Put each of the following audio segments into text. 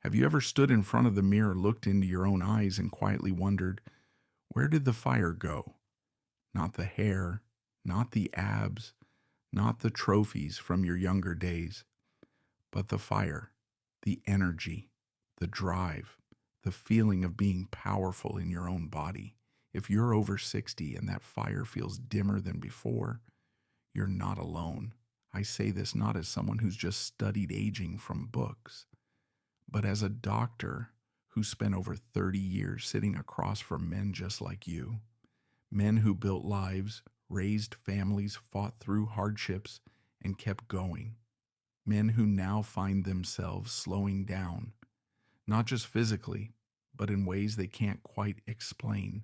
Have you ever stood in front of the mirror, looked into your own eyes, and quietly wondered, where did the fire go? Not the hair, not the abs, not the trophies from your younger days, but the fire, the energy, the drive, the feeling of being powerful in your own body. If you're over 60 and that fire feels dimmer than before, you're not alone. I say this not as someone who's just studied aging from books, but as a doctor who spent over 30 years sitting across from men just like you, men who built lives, raised families, fought through hardships, and kept going. Men who now find themselves slowing down, not just physically, but in ways they can't quite explain.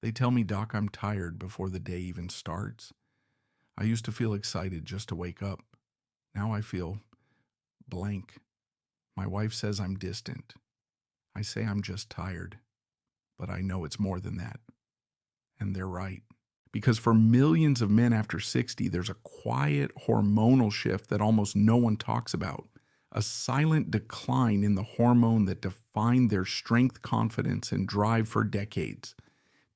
They tell me, "Doc, I'm tired," before the day even starts. I used to feel excited just to wake up. Now I feel blank. My wife says I'm distant. I say I'm just tired, but I know it's more than that. And they're right. Because for millions of men after 60, there's a quiet hormonal shift that almost no one talks about. A silent decline in the hormone that defined their strength, confidence, and drive for decades.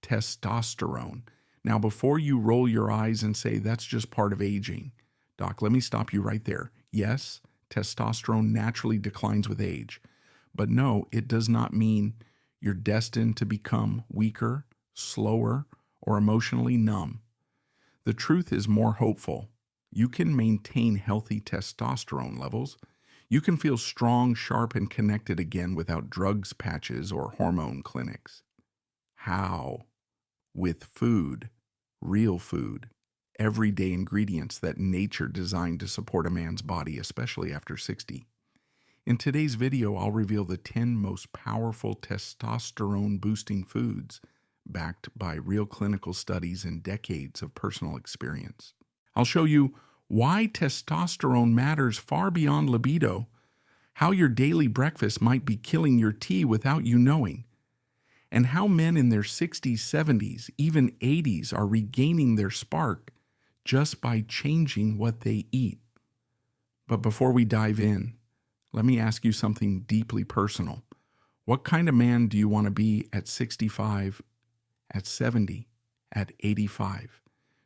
Testosterone. Now, before you roll your eyes and say that's just part of aging, Doc, let me stop you right there. Yes, testosterone naturally declines with age. But no, it does not mean you're destined to become weaker, slower, or emotionally numb. The truth is more hopeful. You can maintain healthy testosterone levels. You can feel strong, sharp, and connected again without drugs, patches, or hormone clinics. How? With food, real food, everyday ingredients that nature designed to support a man's body, especially after 60. In today's video, I'll reveal the 10 most powerful testosterone-boosting foods backed by real clinical studies and decades of personal experience. I'll show you why testosterone matters far beyond libido, how your daily breakfast might be killing your tea without you knowing, and how men in their 60s, 70s, even 80s are regaining their spark just by changing what they eat. But before we dive in, let me ask you something deeply personal. What kind of man do you want to be at 65, at 70, at 85?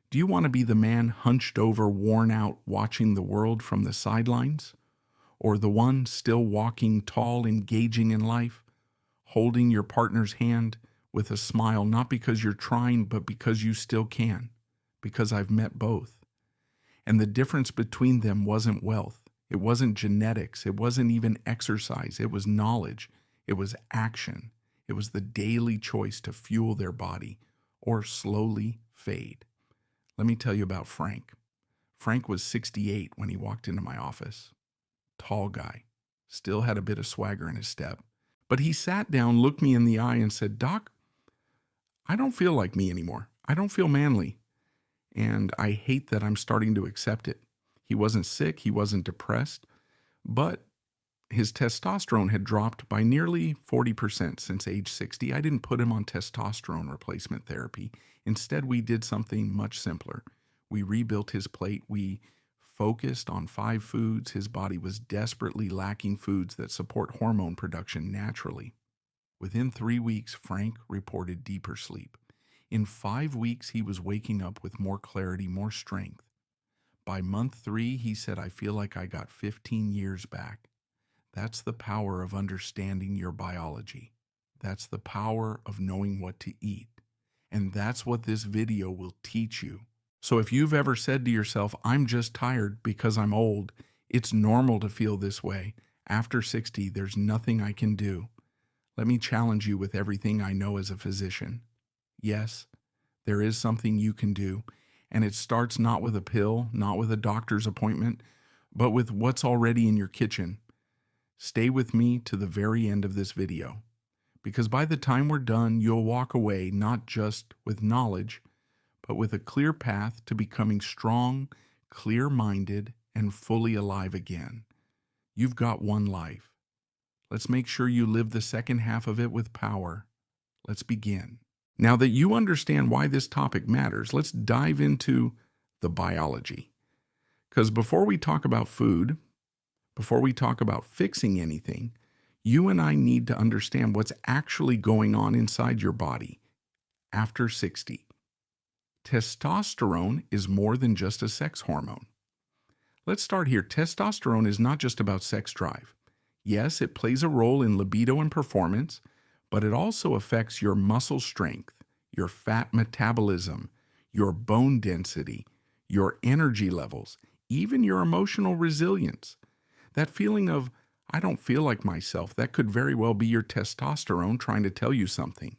Do you want to be the man hunched over, worn out, watching the world from the sidelines? Or the one still walking tall, engaging in life, holding your partner's hand with a smile, not because you're trying, but because you still can? Because I've met both. And the difference between them wasn't wealth. It wasn't genetics. It wasn't even exercise. It was knowledge. It was action. It was the daily choice to fuel their body or slowly fade. Let me tell you about Frank. Frank was 68 when he walked into my office. Tall guy. Still had a bit of swagger in his step. But he sat down, looked me in the eye, and said, "Doc, I don't feel like me anymore. I don't feel manly. And I hate that I'm starting to accept it." He wasn't sick, he wasn't depressed, but his testosterone had dropped by nearly 40% since age 60. I didn't put him on testosterone replacement therapy. Instead, we did something much simpler. We rebuilt his plate. We focused on 5 foods. His body was desperately lacking foods that support hormone production naturally. Within 3 weeks, Frank reported deeper sleep. In 5 weeks, he was waking up with more clarity, more strength. By month 3, he said, "I feel like I got 15 years back." That's the power of understanding your biology. That's the power of knowing what to eat. And that's what this video will teach you. So if you've ever said to yourself, "I'm just tired because I'm old," it's normal to feel this way. After 60, there's nothing I can do. Let me challenge you with everything I know as a physician. Yes, there is something you can do. And it starts not with a pill, not with a doctor's appointment, but with what's already in your kitchen. Stay with me to the very end of this video, because by the time we're done, you'll walk away not just with knowledge, but with a clear path to becoming strong, clear-minded, and fully alive again. You've got one life. Let's make sure you live the second half of it with power. Let's begin. Now that you understand why this topic matters, let's dive into the biology. Because before we talk about food, before we talk about fixing anything, You and I need to understand what's actually going on inside your body after 60. Testosterone is more than just a sex hormone. Let's start here. Testosterone is not just about sex drive. Yes, it plays a role in libido and performance, but it also affects your muscle strength, your fat metabolism, your bone density, your energy levels, even your emotional resilience. That feeling of, I don't feel like myself, that could very well be your testosterone trying to tell you something.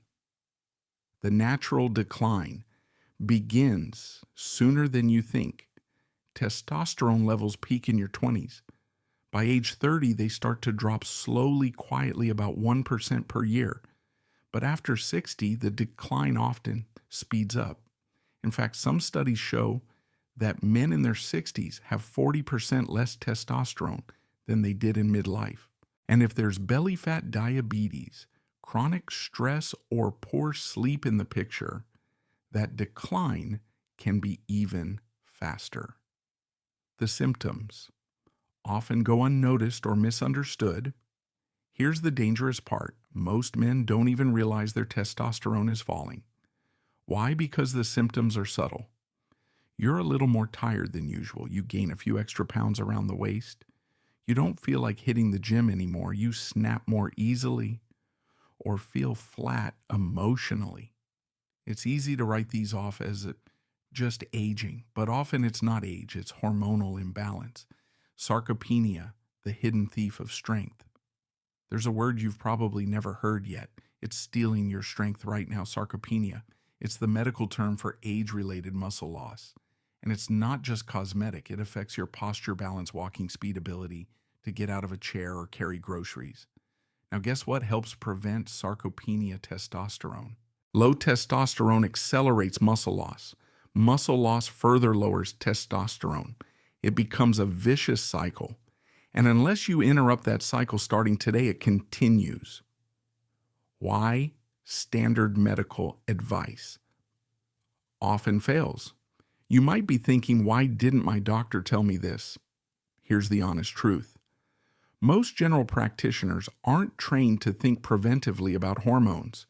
The natural decline begins sooner than you think. Testosterone levels peak in your 20s. By age 30, they start to drop slowly, quietly, about 1% per year. But after 60, the decline often speeds up. In fact, some studies show that men in their 60s have 40% less testosterone than they did in midlife. And if there's belly fat diabetes, chronic stress, or poor sleep in the picture, that decline can be even faster. The symptoms often go unnoticed or misunderstood. Here's the dangerous part. Most men don't even realize their testosterone is falling. Why? Because the symptoms are subtle. You're a little more tired than usual. You gain a few extra pounds around the waist. You don't feel like hitting the gym anymore. You snap more easily or feel flat emotionally. It's easy to write these off as just aging, but often it's not age, it's hormonal imbalance. Sarcopenia, the hidden thief of strength. There's a word you've probably never heard yet. It's stealing your strength right now, sarcopenia. It's the medical term for age-related muscle loss. And it's not just cosmetic. It affects your posture, balance, walking speed, ability to get out of a chair or carry groceries. Now, guess what helps prevent sarcopenia? Testosterone. Low testosterone accelerates muscle loss. Muscle loss further lowers testosterone. It becomes a vicious cycle. And unless you interrupt that cycle starting today, it continues. Why? Standard medical advice often fails. You might be thinking, why didn't my doctor tell me this? Here's the honest truth. Most general practitioners aren't trained to think preventively about hormones.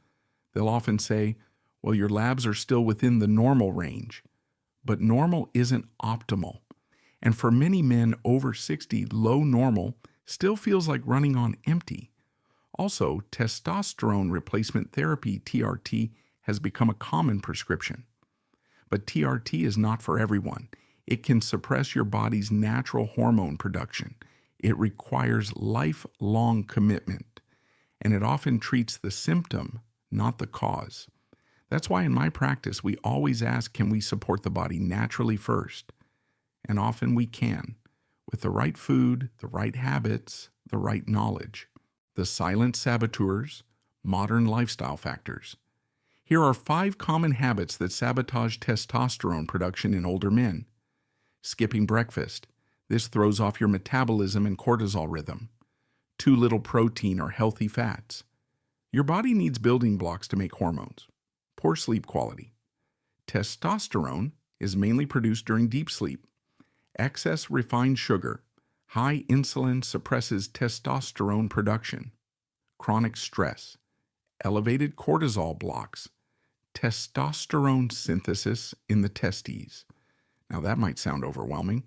They'll often say, well, your labs are still within the normal range. But normal isn't optimal. And for many men over 60, low normal still feels like running on empty. Also, testosterone replacement therapy, TRT, has become a common prescription. But TRT is not for everyone. It can suppress your body's natural hormone production. It requires lifelong commitment, and it often treats the symptom, not the cause. That's why in my practice, we always ask, can we support the body naturally first? And often we can, with the right food, the right habits, the right knowledge. The silent saboteurs, modern lifestyle factors. Here are 5 common habits that sabotage testosterone production in older men. Skipping breakfast. This throws off your metabolism and cortisol rhythm. Too little protein or healthy fats. Your body needs building blocks to make hormones. Poor sleep quality. Testosterone is mainly produced during deep sleep. Excess refined sugar. High insulin suppresses testosterone production. Chronic stress. Elevated cortisol blocks testosterone synthesis in the testes. Now that might sound overwhelming,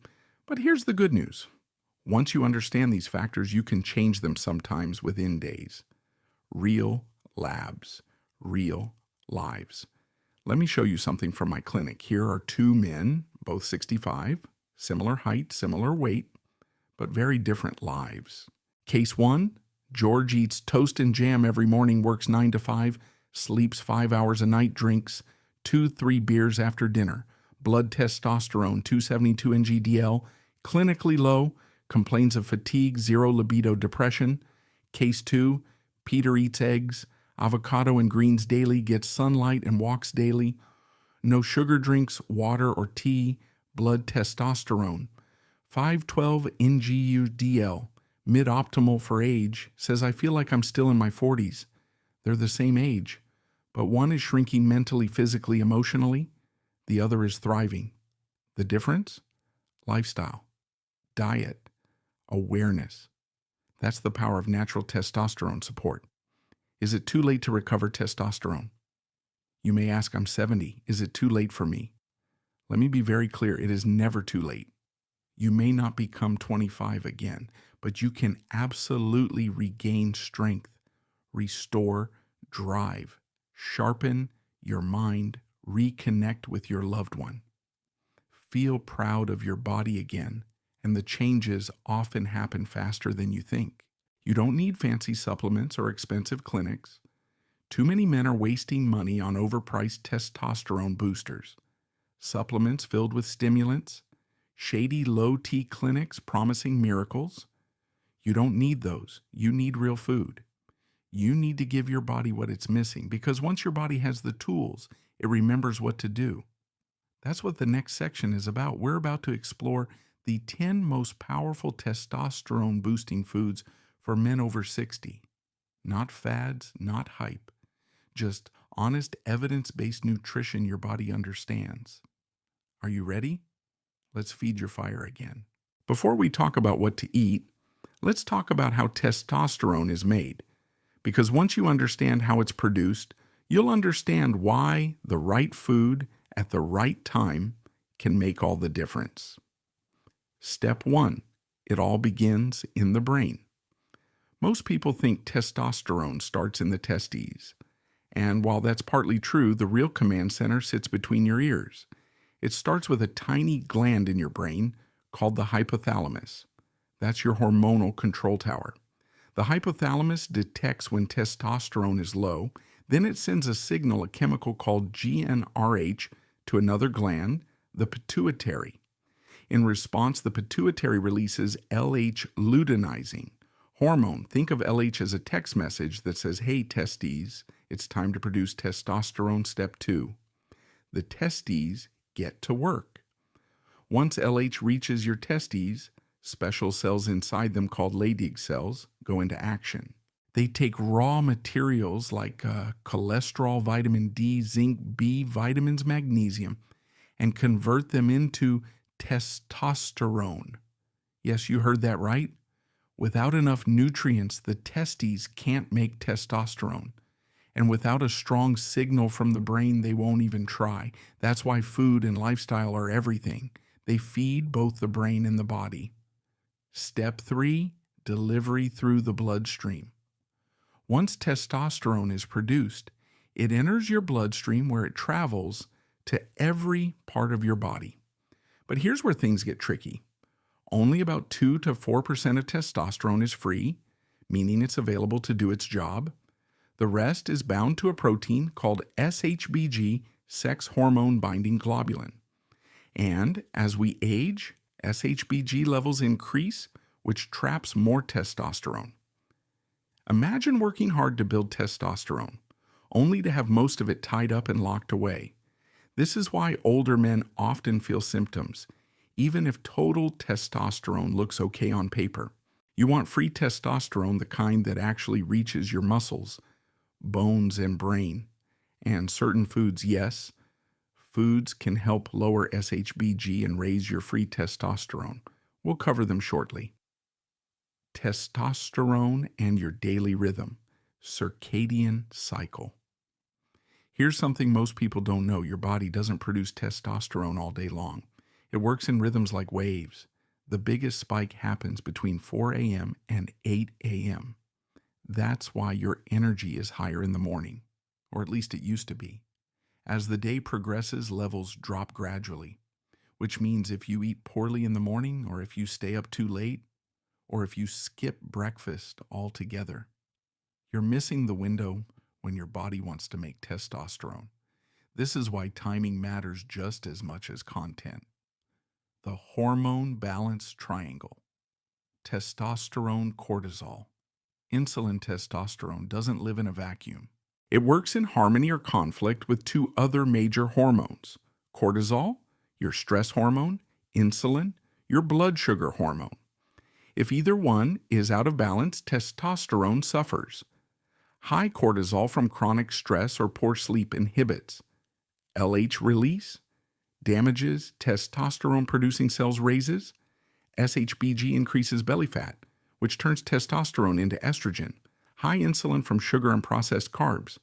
but here's the good news. Once you understand these factors, you can change them sometimes within days. Real labs, real lives. Let me show you something from my clinic. Here are 2 men, both 65, similar height, similar weight, but very different lives. Case 1, George eats toast and jam every morning, works 9 to 5, sleeps 5 hours a night, drinks 2-3 beers after dinner. Blood testosterone, 272 NGDL, clinically low, complains of fatigue, 0 libido, depression. Case 2, Peter eats eggs, avocado and greens daily, gets sunlight and walks daily. No sugar drinks, water or tea, blood testosterone. 512 NGUDL, mid-optimal for age, says I feel like I'm still in my 40s. They're the same age, but one is shrinking mentally, physically, emotionally. The other is thriving. The difference? Lifestyle, diet, awareness. That's the power of natural testosterone support. Is it too late to recover testosterone? You may ask, I'm 70. Is it too late for me? Let me be very clear. It is never too late. You may not become 25 again, but you can absolutely regain strength, restore drive, sharpen your mind, reconnect with your loved one. Feel proud of your body again, and the changes often happen faster than you think. You don't need fancy supplements or expensive clinics. Too many men are wasting money on overpriced testosterone boosters, supplements filled with stimulants, shady low-T clinics promising miracles. You don't need those. You need real food. You need to give your body what it's missing, because once your body has the tools, it remembers what to do. That's what the next section is about. We're about to explore the 10 most powerful testosterone-boosting foods for men over 60. Not fads, not hype. Just honest, evidence-based nutrition your body understands. Are you ready? Let's feed your fire again. Before we talk about what to eat, let's talk about how testosterone is made. Because once you understand how it's produced, you'll understand why the right food at the right time can make all the difference. Step 1. It all begins in the brain. Most people think testosterone starts in the testes. And while that's partly true, the real command center sits between your ears. It starts with a tiny gland in your brain called the hypothalamus. That's your hormonal control tower. The hypothalamus detects when testosterone is low, then it sends a signal, a chemical called GnRH, to another gland, the pituitary. In response, the pituitary releases LH luteinizing hormone. Think of LH as a text message that says, hey, testes, it's time to produce testosterone, step 2. The testes get to work. Once LH reaches your testes, special cells inside them called Leydig cells go into action. They take raw materials like cholesterol, vitamin D, zinc, B, vitamins, magnesium, and convert them into testosterone. Yes, you heard that right. Without enough nutrients, the testes can't make testosterone. And without a strong signal from the brain, they won't even try. That's why food and lifestyle are everything. They feed both the brain and the body. Step 3, delivery through the bloodstream. Once testosterone is produced, it enters your bloodstream where it travels to every part of your body. But here's where things get tricky. Only about 2 to 4% of testosterone is free, meaning it's available to do its job. The rest is bound to a protein called SHBG, sex hormone binding globulin. And as we age, SHBG levels increase, which traps more testosterone. Imagine working hard to build testosterone, only to have most of it tied up and locked away. This is why older men often feel symptoms, even if total testosterone looks okay on paper. You want free testosterone, the kind that actually reaches your muscles, bones, and brain. And certain foods, yes, foods can help lower SHBG and raise your free testosterone. We'll cover them shortly. Testosterone and your daily rhythm, circadian cycle. Here's something most people don't know. Your body doesn't produce testosterone all day long. It works in rhythms like waves. The biggest spike happens between 4 a.m. and 8 a.m. That's why your energy is higher in the morning, or at least it used to be. As the day progresses, levels drop gradually, which means if you eat poorly in the morning, or if you stay up too late, or if you skip breakfast altogether, you're missing the window when your body wants to make testosterone. This is why timing matters just as much as content. The hormone balance triangle. Testosterone, cortisol. Insulin testosterone doesn't live in a vacuum. It works in harmony or conflict with 2 other major hormones. Cortisol, your stress hormone, insulin, your blood sugar hormone. If either one is out of balance, testosterone suffers. High cortisol from chronic stress or poor sleep inhibits LH release, damages testosterone-producing cells, raises, SHBG increases belly fat, which turns testosterone into estrogen. High insulin from sugar and processed carbs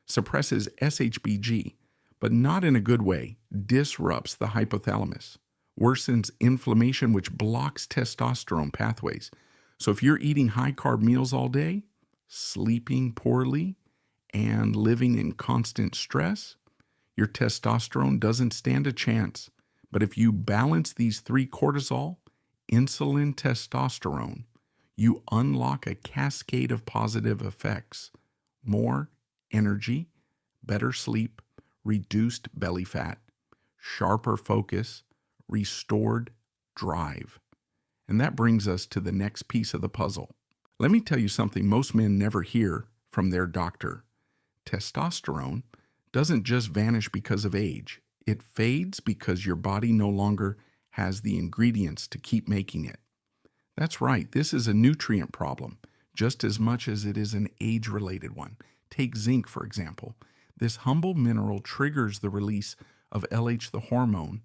suppresses SHBG, but not in a good way, disrupts the hypothalamus, worsens inflammation, which blocks testosterone pathways. So if you're eating high-carb meals all day, sleeping poorly, and living in constant stress, your testosterone doesn't stand a chance. But if you balance these three: cortisol, insulin, testosterone, you unlock a cascade of positive effects: more energy, better sleep, reduced belly fat, sharper focus, restored drive. And that brings us to the next piece of the puzzle. Let me tell you something most men never hear from their doctor. Testosterone doesn't just vanish because of age. It fades because your body no longer has the ingredients to keep making it. That's right, this is a nutrient problem, just as much as it is an age-related one. Take zinc, for example. This humble mineral triggers the release of LH, the hormone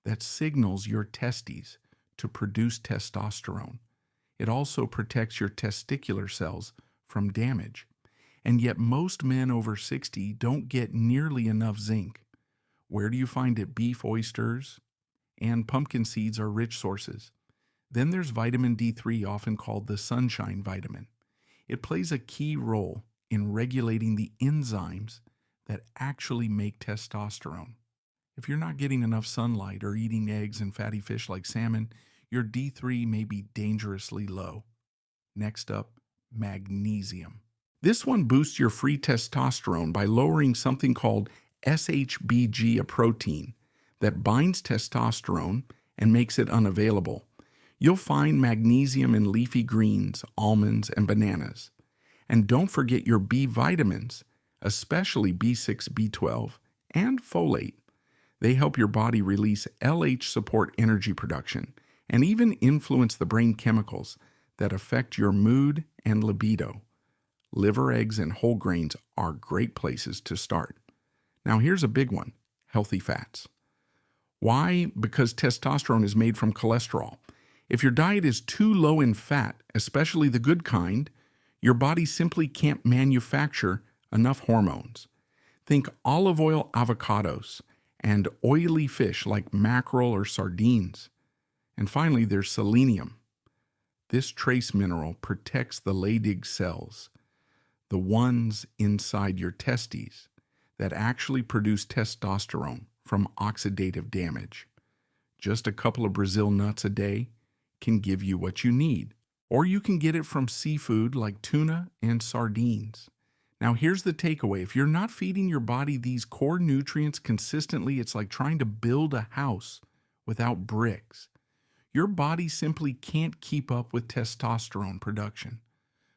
that signals your testes to produce testosterone. It also protects your testicular cells from damage. And yet most men over 60 don't get nearly enough zinc. Where do you find it? Beef, oysters, and pumpkin seeds are rich sources. Then there's vitamin D3, often called the sunshine vitamin. It plays a key role in regulating the enzymes that actually make testosterone. If you're not getting enough sunlight or eating eggs and fatty fish like salmon, your D3 may be dangerously low. Next up, magnesium. This one boosts your free testosterone by lowering something called SHBG, a protein that binds testosterone and makes it unavailable. You'll find magnesium in leafy greens, almonds, and bananas. And don't forget your B vitamins, especially B6, B12, and folate. They help your body release LH, support energy production, and even influence the brain chemicals that affect your mood and libido. Liver, eggs, and whole grains are great places to start. Now here's a big one: healthy fats. Why? Because testosterone is made from cholesterol. If your diet is too low in fat, especially the good kind, your body simply can't manufacture enough hormones. Think olive oil, avocados, and oily fish like mackerel or sardines. And finally, there's selenium. This trace mineral protects the Leydig cells, the ones inside your testes that actually produce testosterone from oxidative damage. Just a couple of Brazil nuts a day can give you what you need. Or you can get it from seafood like tuna and sardines. Now here's the takeaway: if you're not feeding your body these core nutrients consistently, it's like trying to build a house without bricks. Your body simply can't keep up with testosterone production.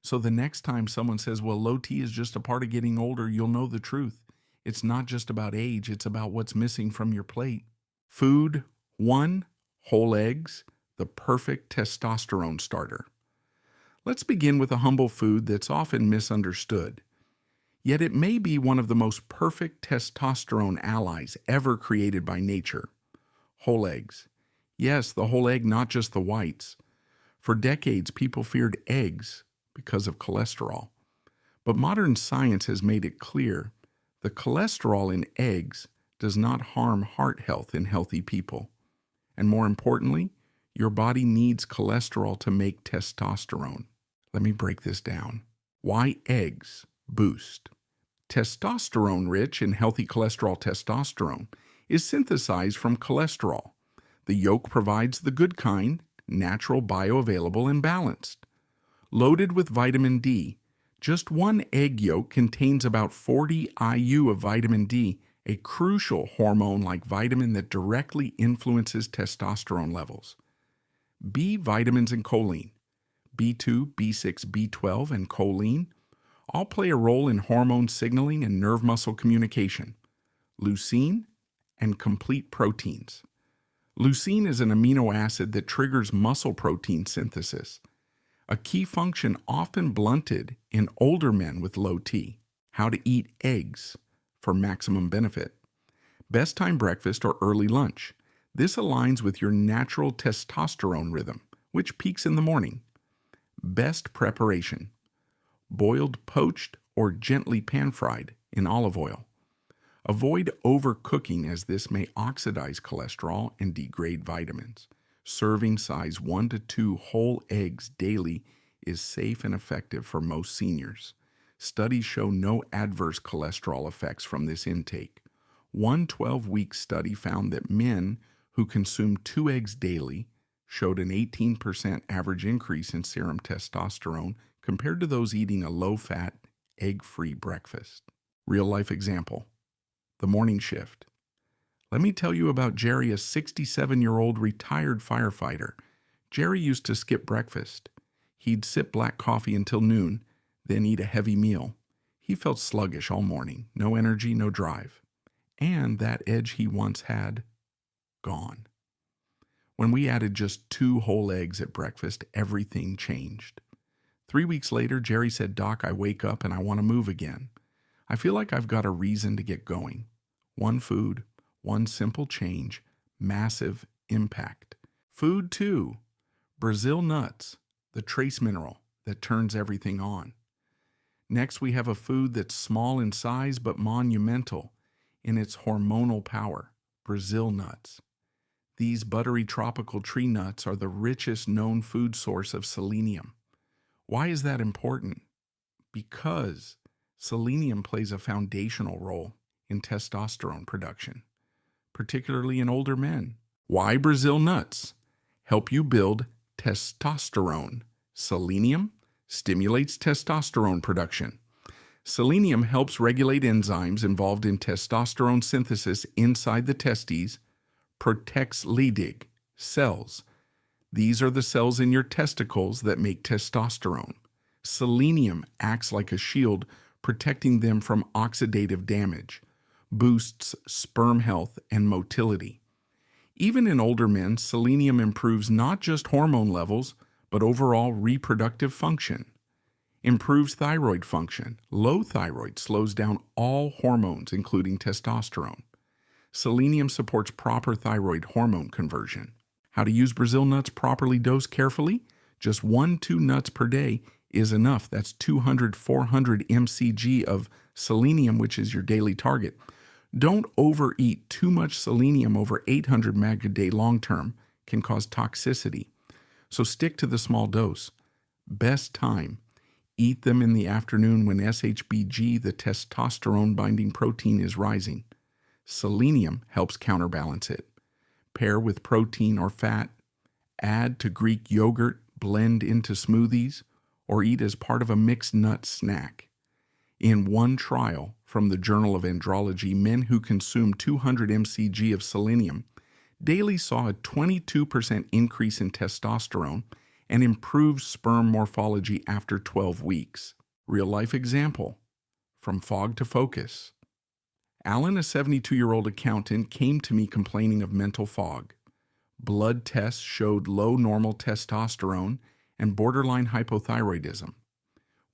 So the next time someone says, well, low T is just a part of getting older, you'll know the truth. It's not just about age, it's about what's missing from your plate. Food 1, whole eggs, the perfect testosterone starter. Let's begin with a humble food that's often misunderstood. Yet it may be one of the most perfect testosterone allies ever created by nature: whole eggs. Yes, the whole egg, not just the whites. For decades, people feared eggs because of cholesterol. But modern science has made it clear the cholesterol in eggs does not harm heart health in healthy people. And more importantly, your body needs cholesterol to make testosterone. Let me break this down. Why eggs boost? Testosterone-rich and healthy cholesterol, testosterone, is synthesized from cholesterol. The yolk provides the good kind, natural, bioavailable, and balanced. Loaded with vitamin D, just one egg yolk contains about 40 IU of vitamin D, a crucial hormone-like vitamin that directly influences testosterone levels. B vitamins and choline, B2, B6, B12, and choline all play a role in hormone signaling and nerve muscle communication. Leucine and complete proteins. Leucine is an amino acid that triggers muscle protein synthesis, a key function often blunted in older men with low T. How to eat eggs for maximum benefit. Best time breakfast or early lunch. This aligns with your natural testosterone rhythm, which peaks in the morning. Best preparation: boiled, poached, or gently pan-fried in olive oil. Avoid overcooking as this may oxidize cholesterol and degrade vitamins. Serving size 1 to 2 whole eggs daily is safe and effective for most seniors. Studies show no adverse cholesterol effects from this intake. One 12-week study found that men who consumed 2 eggs daily showed an 18% average increase in serum testosterone compared to those eating a low-fat, egg-free breakfast. Real-life example: the morning shift. Let me tell you about Jerry, a 67-year-old retired firefighter. Jerry used to skip breakfast. He'd sip black coffee until noon, then eat a heavy meal. He felt sluggish all morning, no energy, no drive. And that edge he once had, gone. When we added just 2 whole eggs at breakfast, everything changed. 3 weeks later, Jerry said, "Doc, I wake up and I want to move again. I feel like I've got a reason to get going." One food, one simple change, massive impact. Food 2, Brazil nuts, the trace mineral that turns everything on. Next, we have a food that's small in size but monumental in its hormonal power: Brazil nuts. These buttery tropical tree nuts are the richest known food source of selenium. Why is that important? Because selenium plays a foundational role in testosterone production, particularly in older men. Why Brazil nuts? Help you build testosterone. Selenium stimulates testosterone production. Selenium helps regulate enzymes involved in testosterone synthesis inside the testes, protects Leydig cells. These are the cells in your testicles that make testosterone. Selenium acts like a shield, protecting them from oxidative damage, boosts sperm health and motility. Even in older men, selenium improves not just hormone levels, but overall reproductive function. Improves thyroid function. Low thyroid slows down all hormones, including testosterone. Selenium supports proper thyroid hormone conversion. How to use Brazil nuts properly? Dose carefully. Just 1-2 nuts per day is enough. That's 200-400 mcg of selenium, which is your daily target. Don't overeat. Too much selenium over 800 mg a day long term can cause toxicity. So stick to the small dose. Best time: eat them in the afternoon when SHBG, the testosterone binding protein, is rising. Selenium helps counterbalance it. Pair with protein or fat, add to Greek yogurt, blend into smoothies, or eat as part of a mixed nut snack. In one trial from the Journal of Andrology, men who consumed 200 mcg of selenium daily saw a 22% increase in testosterone and improved sperm morphology after 12 weeks. Real-life example: from fog to focus. Alan, a 72-year-old accountant, came to me complaining of mental fog. Blood tests showed low normal testosterone and borderline hypothyroidism.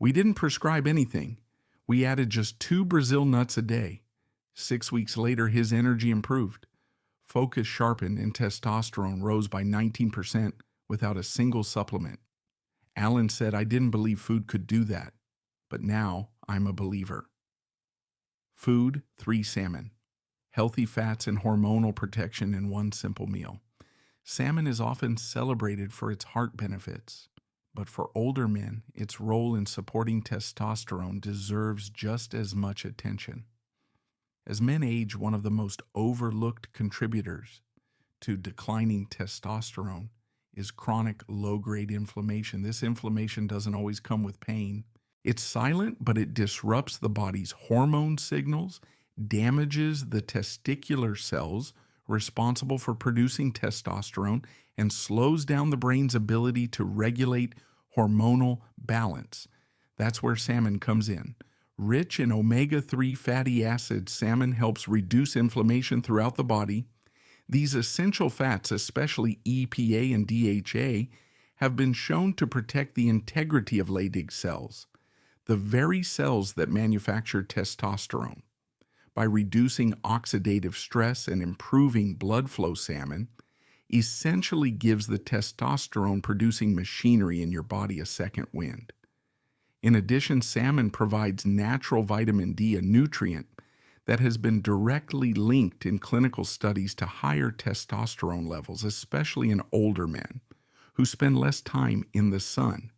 We didn't prescribe anything. We added just 2 Brazil nuts a day. 6 weeks later, his energy improved. Focus sharpened and testosterone rose by 19% without a single supplement. Alan said, "I didn't believe food could do that, but now I'm a believer." Food 3, salmon. Healthy fats and hormonal protection in one simple meal. Salmon is often celebrated for its heart benefits, but for older men, its role in supporting testosterone deserves just as much attention. As men age, one of the most overlooked contributors to declining testosterone is chronic low-grade inflammation. This inflammation doesn't always come with pain. It's silent, but it disrupts the body's hormone signals, damages the testicular cells responsible for producing testosterone, and slows down the brain's ability to regulate hormonal balance. That's where salmon comes in. Rich in omega-3 fatty acids, salmon helps reduce inflammation throughout the body. These essential fats, especially EPA and DHA, have been shown to protect the integrity of Leydig cells, the very cells that manufacture testosterone. By reducing oxidative stress and improving blood flow, salmon essentially gives the testosterone producing machinery in your body a second wind. In addition, salmon provides natural vitamin D, a nutrient that has been directly linked in clinical studies to higher testosterone levels, especially in older men who spend less time in the sun.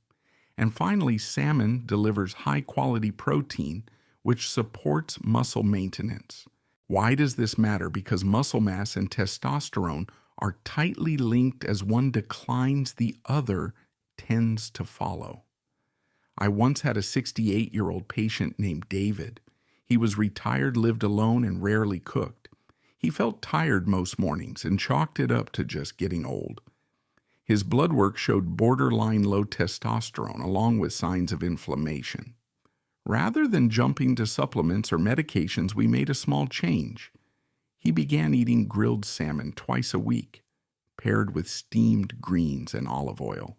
And finally, salmon delivers high-quality protein, which supports muscle maintenance. Why does this matter? Because muscle mass and testosterone are tightly linked. As one declines, the other tends to follow. I once had a 68-year-old patient named David. He was retired, lived alone, and rarely cooked. He felt tired most mornings and chalked it up to just getting old. His blood work showed borderline low testosterone, along with signs of inflammation. Rather than jumping to supplements or medications, we made a small change. He began eating grilled salmon twice a week, paired with steamed greens and olive oil.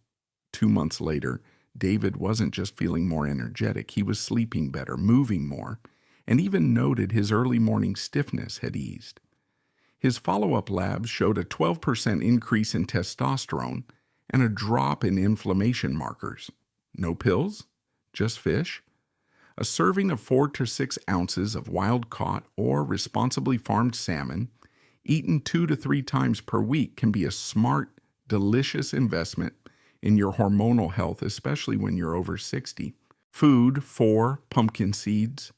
2 months later, David wasn't just feeling more energetic, he was sleeping better, moving more, and even noted his early morning stiffness had eased. His follow-up labs showed a 12% increase in testosterone and a drop in inflammation markers. No pills, just fish. A serving of 4 to 6 ounces of wild-caught or responsibly farmed salmon, eaten 2 to 3 times per week, can be a smart, delicious investment in your hormonal health, especially when you're over 60. Food: 4 pumpkin seeds,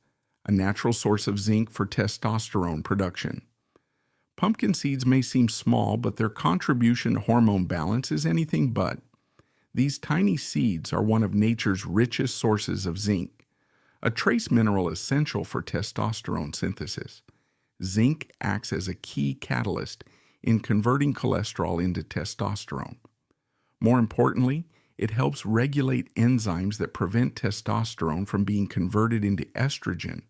a natural source of zinc for testosterone production. Pumpkin seeds may seem small, but their contribution to hormone balance is anything but. These tiny seeds are one of nature's richest sources of zinc, a trace mineral essential for testosterone synthesis. Zinc acts as a key catalyst in converting cholesterol into testosterone. More importantly, it helps regulate enzymes that prevent testosterone from being converted into estrogen,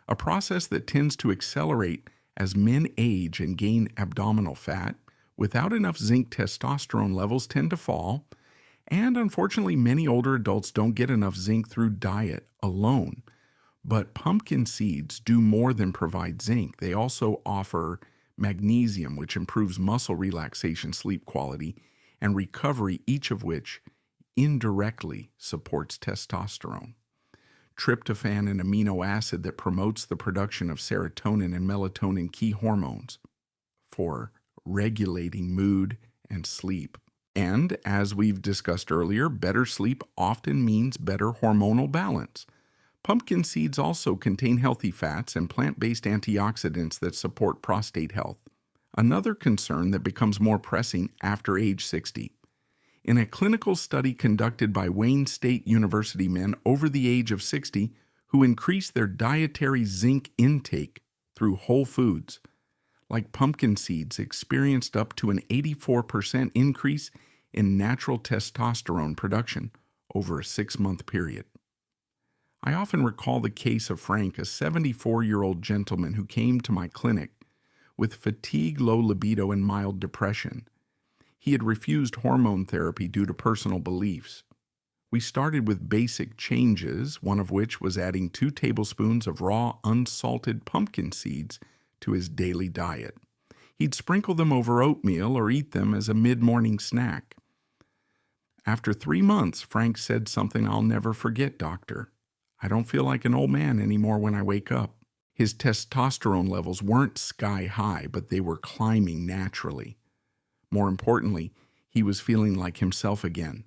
a process that tends to accelerate as men age and gain abdominal fat. Without enough zinc, testosterone levels tend to fall, and unfortunately many older adults don't get enough zinc through diet alone. But pumpkin seeds do more than provide zinc. They also offer magnesium, which improves muscle relaxation, sleep quality, and recovery, each of which indirectly supports testosterone. Tryptophan, an amino acid that promotes the production of serotonin and melatonin, key hormones for regulating mood and sleep. And as we've discussed earlier, better sleep often means better hormonal balance. Pumpkin seeds also contain healthy fats and plant-based antioxidants that support prostate health, another concern that becomes more pressing after age 60. In a clinical study conducted by Wayne State University men over the age of 60 who increased their dietary zinc intake through whole foods, like pumpkin seeds, experienced up to an 84% increase in natural testosterone production over a 6-month period. I often recall the case of Frank, a 74-year-old gentleman who came to my clinic with fatigue, low libido, and mild depression. He had refused hormone therapy due to personal beliefs. We started with basic changes, one of which was adding 2 tablespoons of raw, unsalted pumpkin seeds to his daily diet. He'd sprinkle them over oatmeal or eat them as a mid-morning snack. After 3 months, Frank said something I'll never forget, "Doctor, I don't feel like an old man anymore when I wake up." His testosterone levels weren't sky high, but they were climbing naturally. More importantly, he was feeling like himself again.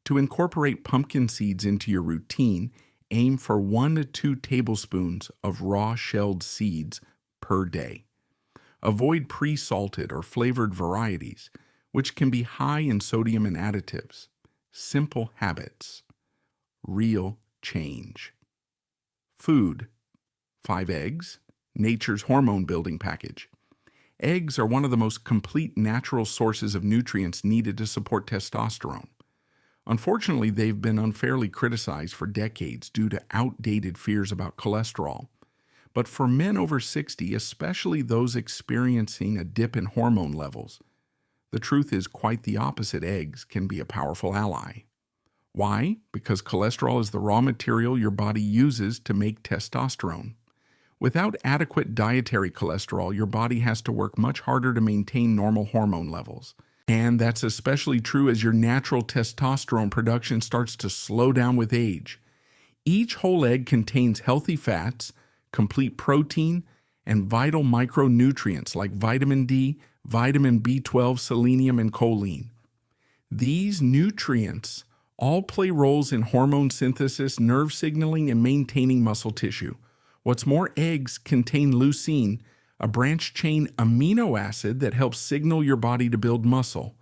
To incorporate pumpkin seeds into your routine, aim for 1 to 2 tablespoons of raw shelled seeds per day. Avoid pre-salted or flavored varieties, which can be high in sodium and additives. Simple habits. Real change. Food: 5 eggs, nature's hormone building package. Eggs are one of the most complete natural sources of nutrients needed to support testosterone. Unfortunately, they've been unfairly criticized for decades due to outdated fears about cholesterol. But for men over 60, especially those experiencing a dip in hormone levels, the truth is quite the opposite. Eggs can be a powerful ally. Why? Because cholesterol is the raw material your body uses to make testosterone. Without adequate dietary cholesterol, your body has to work much harder to maintain normal hormone levels. And that's especially true as your natural testosterone production starts to slow down with age. Each whole egg contains healthy fats, complete protein, and vital micronutrients like vitamin D, vitamin B12, selenium, and choline. These nutrients all play roles in hormone synthesis, nerve signaling, and maintaining muscle tissue. What's more, eggs contain leucine, a branched-chain amino acid that helps signal your body to build muscle.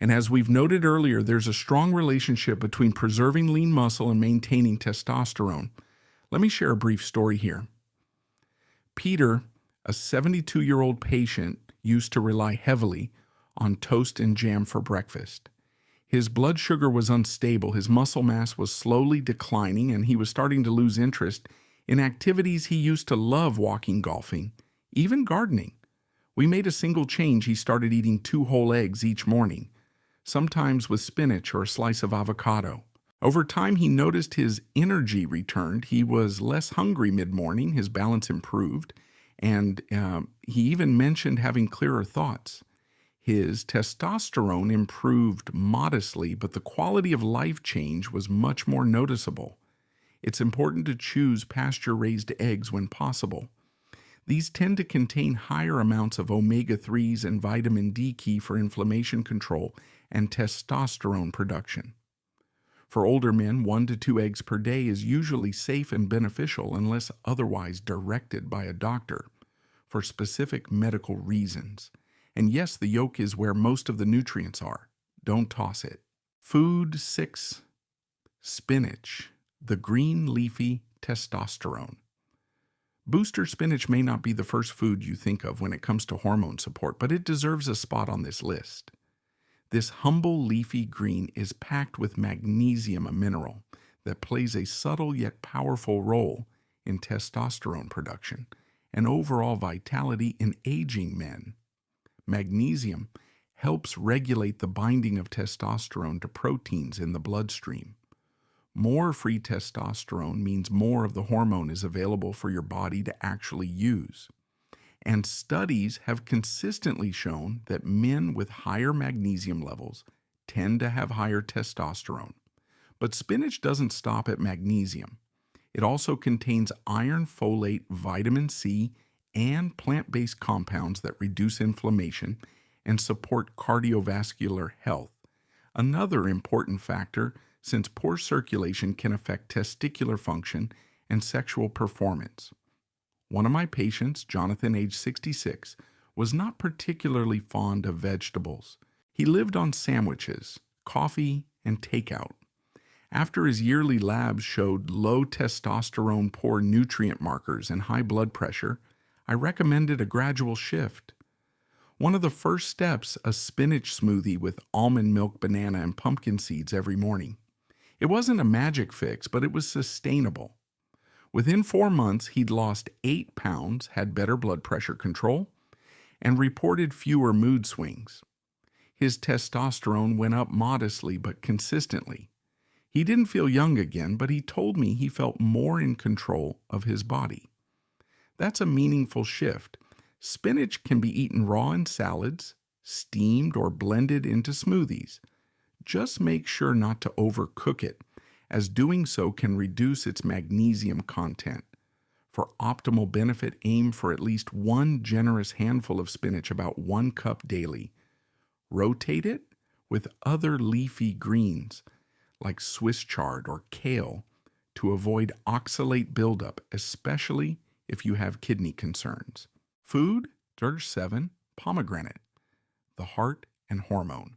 And as we've noted earlier, there's a strong relationship between preserving lean muscle and maintaining testosterone. Let me share a brief story here. Peter, a 72-year-old patient, used to rely heavily on toast and jam for breakfast. His blood sugar was unstable, his muscle mass was slowly declining, and he was starting to lose interest in activities he used to love: walking, golfing, even gardening. We made a single change. He started eating 2 whole eggs each morning, sometimes with spinach or a slice of avocado. Over time, he noticed his energy returned. He was less hungry mid-morning, his balance improved, and he even mentioned having clearer thoughts. His testosterone improved modestly, but the quality of life change was much more noticeable. It's important to choose pasture-raised eggs when possible. These tend to contain higher amounts of omega-3s and vitamin D, key for inflammation control and testosterone production. For older men, 1 to 2 eggs per day is usually safe and beneficial unless otherwise directed by a doctor for specific medical reasons. And yes, the yolk is where most of the nutrients are. Don't toss it. Food 6. Spinach, the green leafy testosterone. Booster spinach may not be the first food you think of when it comes to hormone support, but it deserves a spot on this list. This humble leafy green is packed with magnesium, a mineral that plays a subtle yet powerful role in testosterone production and overall vitality in aging men. Magnesium helps regulate the binding of testosterone to proteins in the bloodstream. More free testosterone means more of the hormone is available for your body to actually use. And studies have consistently shown that men with higher magnesium levels tend to have higher testosterone. But spinach doesn't stop at magnesium. It also contains iron, folate, vitamin C, and plant-based compounds that reduce inflammation and support cardiovascular health. Another important factor, since poor circulation can affect testicular function and sexual performance. One of my patients, Jonathan, age 66, was not particularly fond of vegetables. He lived on sandwiches, coffee, and takeout. After his yearly labs showed low testosterone, poor nutrient markers, and high blood pressure, I recommended a gradual shift. One of the first steps, a spinach smoothie with almond milk, banana, and pumpkin seeds every morning. It wasn't a magic fix, but it was sustainable. Within 4 months, he'd lost 8 pounds, had better blood pressure control, and reported fewer mood swings. His testosterone went up modestly but consistently. He didn't feel young again, but he told me he felt more in control of his body. That's a meaningful shift. Spinach can be eaten raw in salads, steamed, or blended into smoothies. Just make sure not to overcook it, as doing so can reduce its magnesium content. For optimal benefit, aim for at least 1 generous handful of spinach, about 1 cup daily. Rotate it with other leafy greens like Swiss chard or kale to avoid oxalate buildup, especially if you have kidney concerns. Food, 7, pomegranate, the heart and hormone.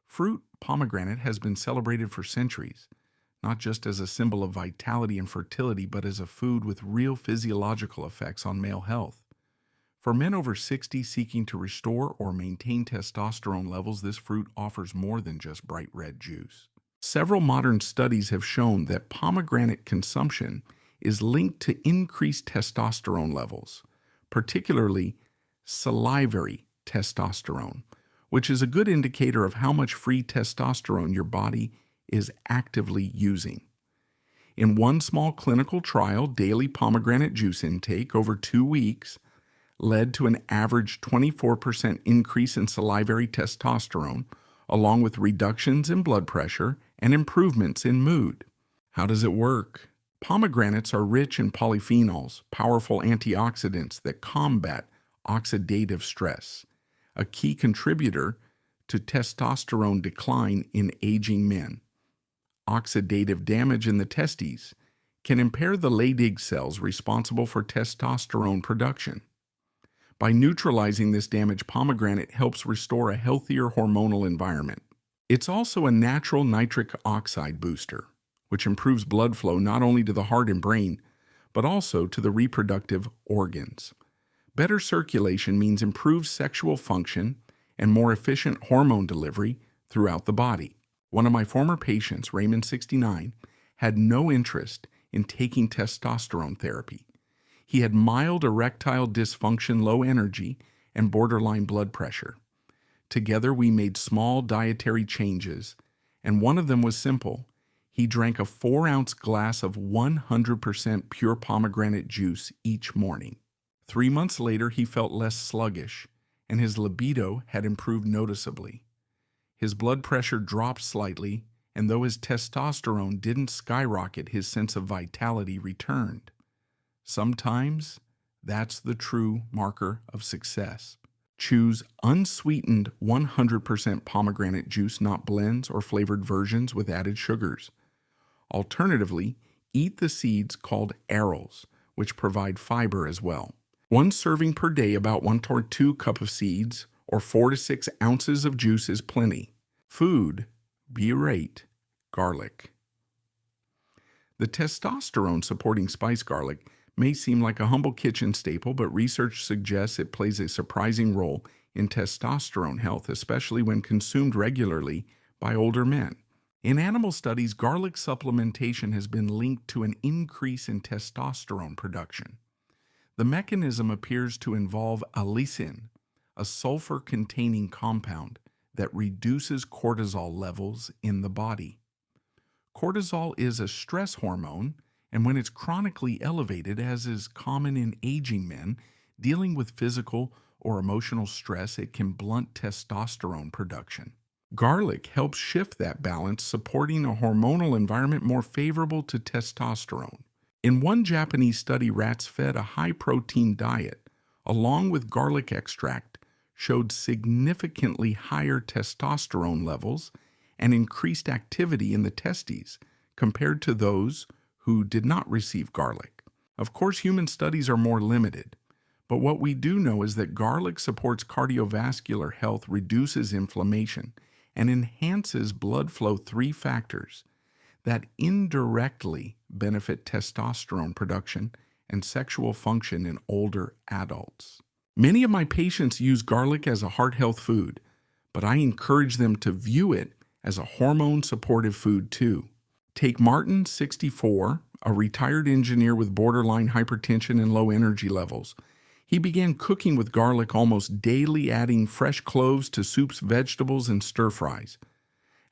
Fruit pomegranate has been celebrated for centuries, not just as a symbol of vitality and fertility, but as a food with real physiological effects on male health. For men over 60 seeking to restore or maintain testosterone levels, this fruit offers more than just bright red juice. Several modern studies have shown that pomegranate consumption is linked to increased testosterone levels, particularly salivary testosterone, which is a good indicator of how much free testosterone your body is actively using. In one small clinical trial, daily pomegranate juice intake over 2 weeks led to an average 24% increase in salivary testosterone, along with reductions in blood pressure and improvements in mood. How does it work? Pomegranates are rich in polyphenols, powerful antioxidants that combat oxidative stress, a key contributor to testosterone decline in aging men. Oxidative damage in the testes can impair the Leydig cells responsible for testosterone production. By neutralizing this damage, pomegranate helps restore a healthier hormonal environment. It's also a natural nitric oxide booster, which improves blood flow not only to the heart and brain, but also to the reproductive organs. Better circulation means improved sexual function and more efficient hormone delivery throughout the body. One of my former patients, Raymond 69, had no interest in taking testosterone therapy. He had mild erectile dysfunction, low energy, and borderline blood pressure. Together, we made small dietary changes, and one of them was simple. He drank a 4-ounce glass of 100% pure pomegranate juice each morning. 3 months later, he felt less sluggish, and his libido had improved noticeably. His blood pressure dropped slightly, and though his testosterone didn't skyrocket, his sense of vitality returned. Sometimes that's the true marker of success. Choose unsweetened 100% pomegranate juice, not blends or flavored versions with added sugars. Alternatively, eat the seeds called arils, which provide fiber as well. 1 serving per day, about 1 or 2 cups of seeds, or 4 to 6 ounces of juice is plenty. Food, burette, garlic. The testosterone-supporting spice garlic may seem like a humble kitchen staple, but research suggests it plays a surprising role in testosterone health, especially when consumed regularly by older men. In animal studies, garlic supplementation has been linked to an increase in testosterone production. The mechanism appears to involve allicin, a sulfur-containing compound that reduces cortisol levels in the body. Cortisol is a stress hormone, and when it's chronically elevated, as is common in aging men, dealing with physical or emotional stress, it can blunt testosterone production. Garlic helps shift that balance, supporting a hormonal environment more favorable to testosterone. In one Japanese study, rats fed a high-protein diet, along with garlic extract, showed significantly higher testosterone levels and increased activity in the testes compared to those who did not receive garlic. Of course, human studies are more limited, but what we do know is that garlic supports cardiovascular health, reduces inflammation, and enhances blood flow, 3 factors that indirectly benefit testosterone production and sexual function in older adults. Many of my patients use garlic as a heart health food, but I encourage them to view it as a hormone-supportive food too. Take Martin, 64, a retired engineer with borderline hypertension and low energy levels. He began cooking with garlic almost daily, adding fresh cloves to soups, vegetables, and stir-fries.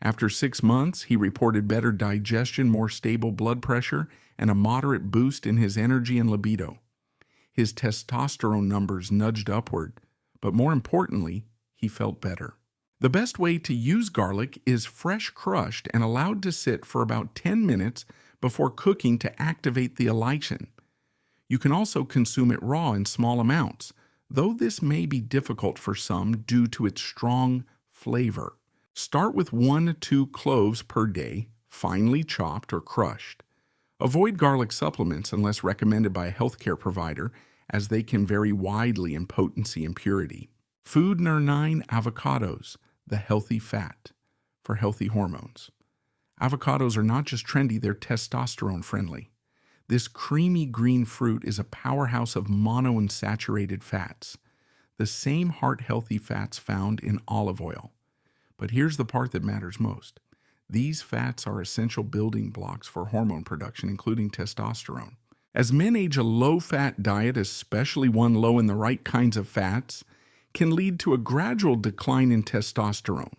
After 6 months, he reported better digestion, more stable blood pressure, and a moderate boost in his energy and libido. His testosterone numbers nudged upward, but more importantly, he felt better. The best way to use garlic is fresh crushed and allowed to sit for about 10 minutes before cooking to activate the allicin. You can also consume it raw in small amounts, though this may be difficult for some due to its strong flavor. Start with 1 to 2 cloves per day, finely chopped or crushed. Avoid garlic supplements unless recommended by a healthcare provider, as they can vary widely in potency and purity. Food No. 9, avocados, the healthy fat for healthy hormones. Avocados are not just trendy, they're testosterone friendly. This creamy green fruit is a powerhouse of monounsaturated fats, the same heart-healthy fats found in olive oil. But here's the part that matters most. These fats are essential building blocks for hormone production, including testosterone. As men age, a low-fat diet, especially one low in the right kinds of fats, can lead to a gradual decline in testosterone.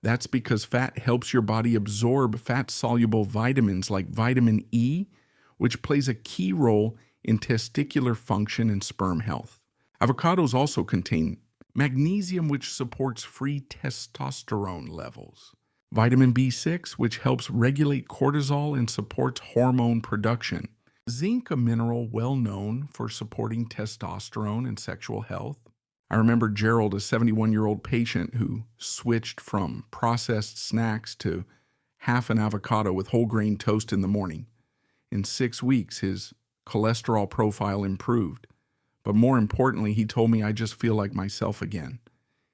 That's because fat helps your body absorb fat-soluble vitamins like vitamin E, which plays a key role in testicular function and sperm health. Avocados also contain magnesium, which supports free testosterone levels, vitamin B6, which helps regulate cortisol and supports hormone production, zinc, a mineral well known for supporting testosterone and sexual health. I remember Gerald, a 71-year-old patient who switched from processed snacks to half an avocado with whole grain toast in the morning. In 6 weeks, his cholesterol profile improved. But more importantly, he told me, I just feel like myself again.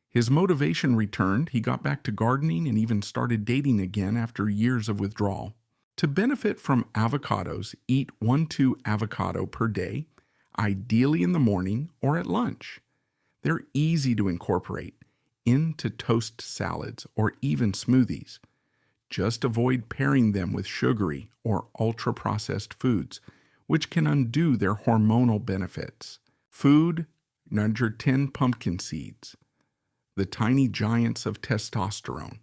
His motivation returned, he got back to gardening and even started dating again after years of withdrawal. To benefit from avocados, eat 1-2 avocado per day, ideally in the morning or at lunch. They're easy to incorporate into toast salads or even smoothies. Just avoid pairing them with sugary or ultra-processed foods, which can undo their hormonal benefits. Food, number 10, pumpkin seeds, the tiny giants of testosterone.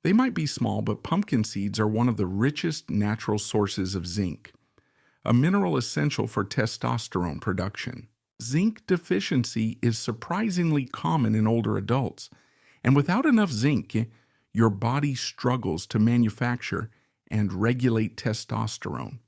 They might be small, but pumpkin seeds are one of the richest natural sources of zinc, a mineral essential for testosterone production. Zinc deficiency is surprisingly common in older adults, and without enough zinc, your body struggles to manufacture and regulate testosterone.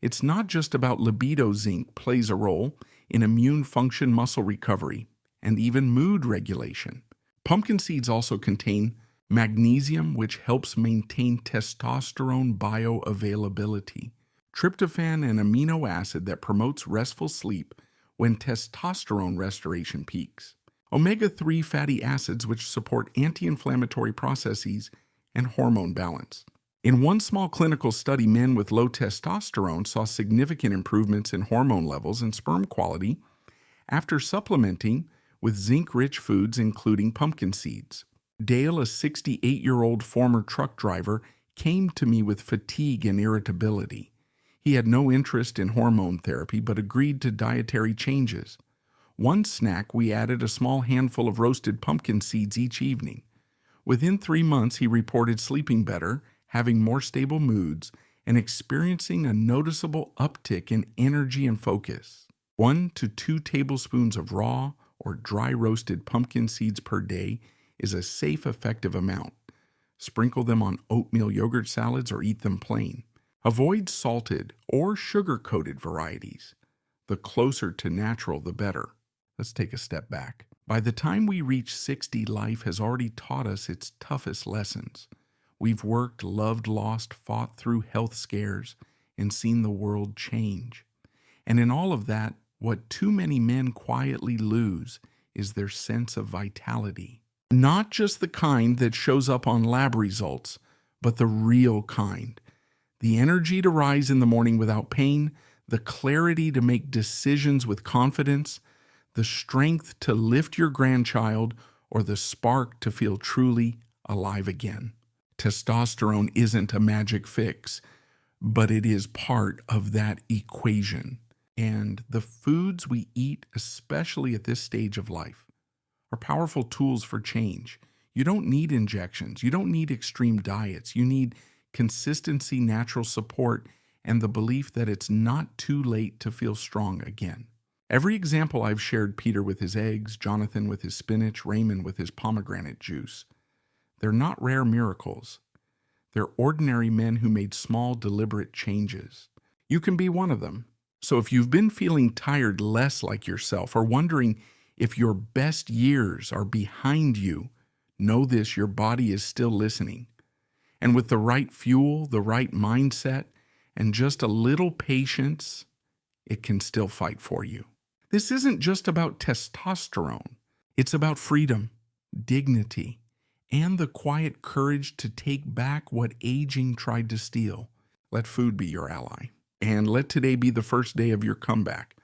It's not just about libido. Zinc plays a role in immune function, muscle recovery, and even mood regulation. Pumpkin seeds also contain magnesium, which helps maintain testosterone bioavailability, tryptophan, an amino acid that promotes restful sleep when testosterone restoration peaks, omega-3 fatty acids, which support anti-inflammatory processes and hormone balance. In one small clinical study, men with low testosterone saw significant improvements in hormone levels and sperm quality after supplementing with zinc-rich foods, including pumpkin seeds. Dale, a 68-year-old former truck driver, came to me with fatigue and irritability. He had no interest in hormone therapy, but agreed to dietary changes. One snack, we added a small handful of roasted pumpkin seeds each evening. Within 3 months, he reported sleeping better, having more stable moods, and experiencing a noticeable uptick in energy and focus. 1 to 2 tablespoons of raw or dry roasted pumpkin seeds per day is a safe, effective amount. Sprinkle them on oatmeal yogurt salads or eat them plain. Avoid salted or sugar-coated varieties. The closer to natural, the better. Let's take a step back. By the time we reach 60, life has already taught us its toughest lessons. We've worked, loved, lost, fought through health scares, and seen the world change. And in all of that, what too many men quietly lose is their sense of vitality. Not just the kind that shows up on lab results, but the real kind. The energy to rise in the morning without pain, the clarity to make decisions with confidence, the strength to lift your grandchild, or the spark to feel truly alive again. Testosterone isn't a magic fix, but it is part of that equation. And the foods we eat, especially at this stage of life, are powerful tools for change. You don't need injections. You don't need extreme diets. You need consistency, natural support, and the belief that it's not too late to feel strong again. Every example I've shared, Peter with his eggs, Jonathan with his spinach, Raymond with his pomegranate juice, they're not rare miracles. They're ordinary men who made small, deliberate changes. You can be one of them. So if you've been feeling tired, less like yourself, or wondering if your best years are behind you, know this: your body is still listening. And with the right fuel, the right mindset, and just a little patience, it can still fight for you. This isn't just about testosterone. It's about freedom, dignity, and the quiet courage to take back what aging tried to steal. Let food be your ally. And let today be the first day of your comeback.